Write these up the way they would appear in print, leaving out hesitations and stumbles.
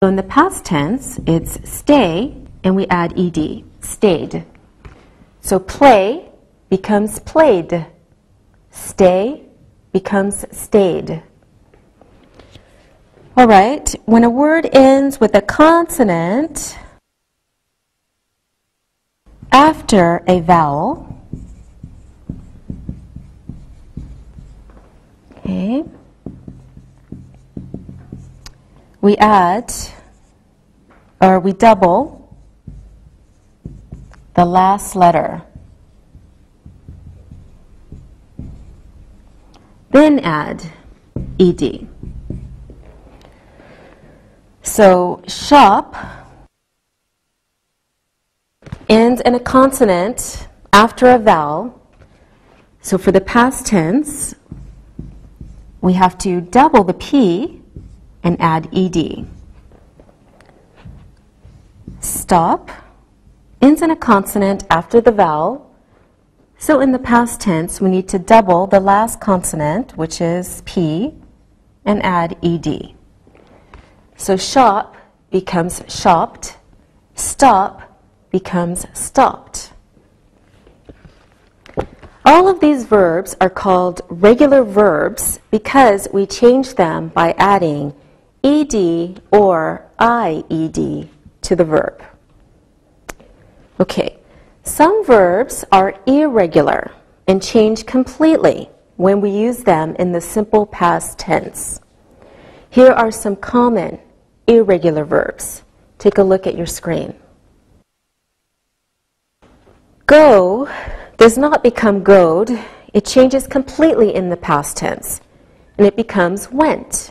So in the past tense, it's stay, and we add ed, stayed. So play becomes played. Stay becomes stayed. All right, when a word ends with a consonant after a vowel, okay, we add, or we double the last letter. Then add ed. So shop ends in a consonant after a vowel. So for the past tense, we have to double the P and add ed. Stop ends in a consonant after the vowel. So in the past tense, we need to double the last consonant, which is P, and add ed. So shop becomes shopped. Stop becomes stopped. All of these verbs are called regular verbs because we change them by adding ed or ied to the verb. Okay, some verbs are irregular and change completely when we use them in the simple past tense. Here are some common irregular verbs. Take a look at your screen. Go does not become goed. It changes completely in the past tense, and it becomes went.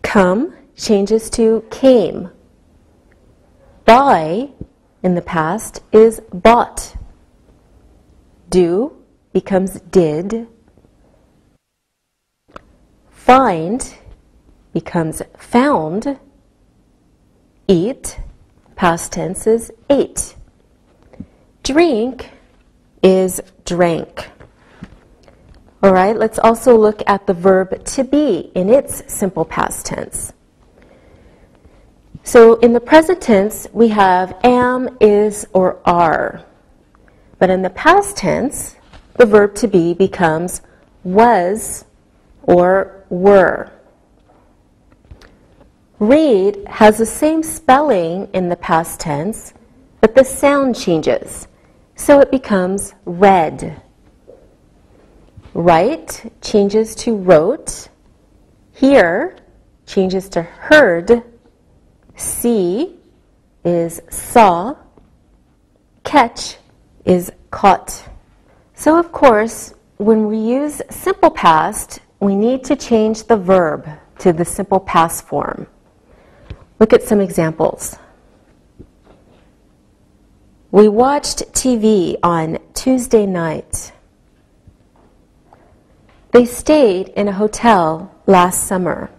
Come changes to came. Buy in the past is bought. Do becomes did. Find becomes found. Eat, past tense is ate. Drink is drank. All right, let's also look at the verb to be in its simple past tense. So in the present tense, we have am, is, or are. But in the past tense, the verb to be becomes was or were. Read has the same spelling in the past tense, but the sound changes. So it becomes read. Write changes to wrote. Hear changes to heard. See is saw. Catch is caught. So of course, when we use simple past, we need to change the verb to the simple past form. Look at some examples. We watched TV on Tuesday night. They stayed in a hotel last summer.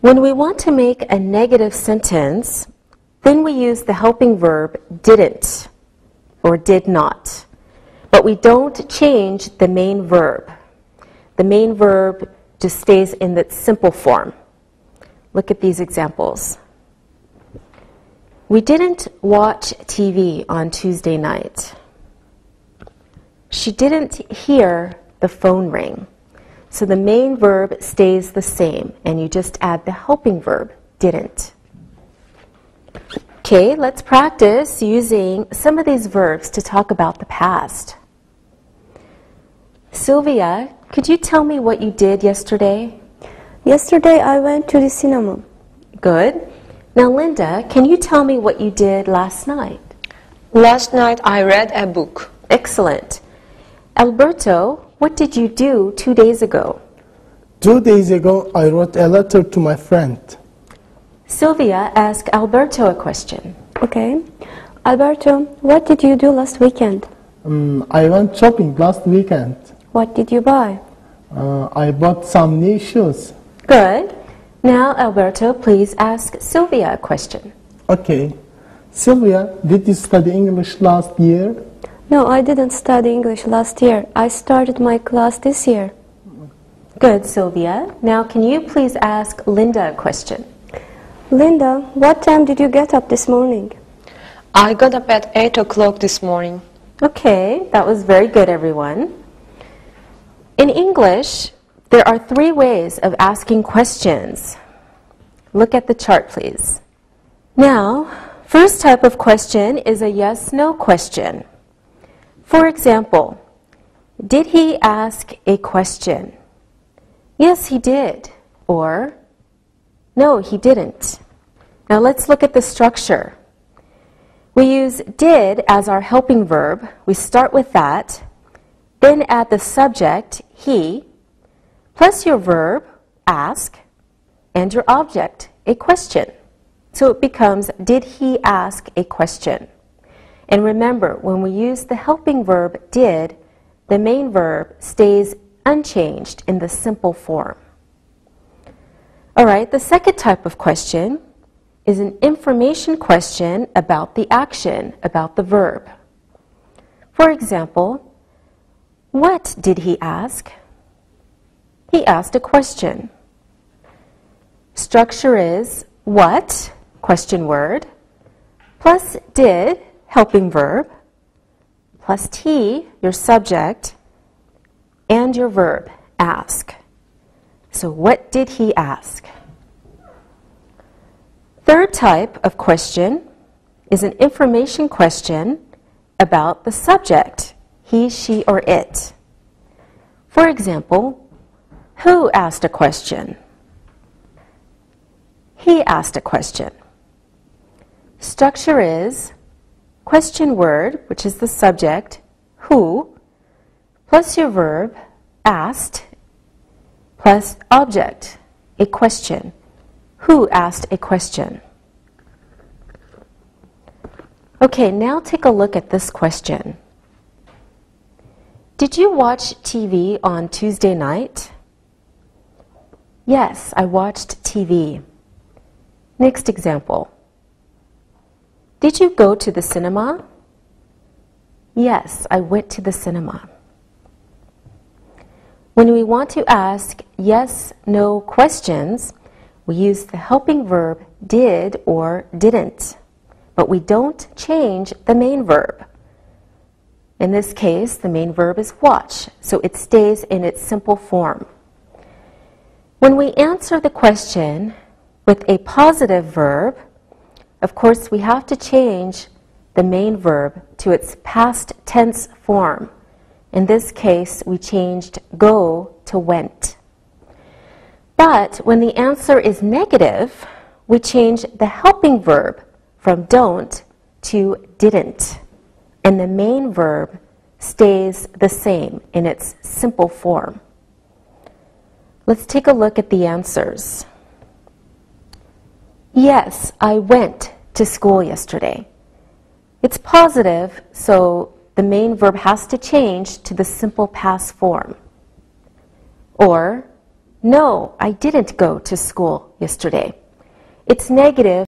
When we want to make a negative sentence, then we use the helping verb didn't or did not. But we don't change the main verb. The main verb just stays in its simple form. Look at these examples. We didn't watch TV on Tuesday night. She didn't hear the phone ring. So the main verb stays the same, and you just add the helping verb, didn't. Okay, let's practice using some of these verbs to talk about the past. Sylvia, could you tell me what you did yesterday? Yesterday I went to the cinema. Good. Now, Linda, can you tell me what you did last night? Last night I read a book. Excellent. Alberto, what did you do 2 days ago? 2 days ago, I wrote a letter to my friend. Sylvia, ask Alberto a question. Okay. Alberto, what did you do last weekend? I went shopping last weekend. What did you buy? I bought some new shoes. Good. Now, Alberto, please ask Sylvia a question. Okay. Sylvia, did you study English last year? No, I didn't study English last year. I started my class this year. Good, Sylvia. Now, can you please ask Linda a question? Linda, what time did you get up this morning? I got up at 8 o'clock this morning. Okay, that was very good, everyone. In English, there are 3 ways of asking questions. Look at the chart, please. Now, first type of question is a yes-no question. For example, did he ask a question? Yes, he did. Or, no, he didn't. Now let's look at the structure. We use did as our helping verb. We start with that. Then add the subject, he, plus your verb, ask, and your object, a question. So it becomes, did he ask a question? And remember, when we use the helping verb did, the main verb stays unchanged in the simple form. All right, the second type of question is an information question about the action, about the verb. For example, what did he ask? He asked a question. Structure is what, question word, plus did, helping verb, plus T, your subject, and your verb, ask. So what did he ask? Third type of question is an information question about the subject, he, she, or it. For example, who asked a question? He asked a question. Structure is question word, which is the subject, who, plus your verb, asked, plus object, a question. Who asked a question? Okay, now take a look at this question. Did you watch TV on Tuesday night? Yes, I watched TV. Next example. Did you go to the cinema? Yes, I went to the cinema. When we want to ask yes, no questions, we use the helping verb did or didn't, but we don't change the main verb. In this case, the main verb is watch, so it stays in its simple form. When we answer the question with a positive verb, of course, we have to change the main verb to its past tense form. In this case, we changed go to went. But when the answer is negative, we change the helping verb from don't to didn't. And the main verb stays the same in its simple form. Let's take a look at the answers. Yes, I went to school yesterday. It's positive, so the main verb has to change to the simple past form. Or, no, I didn't go to school yesterday. It's negative,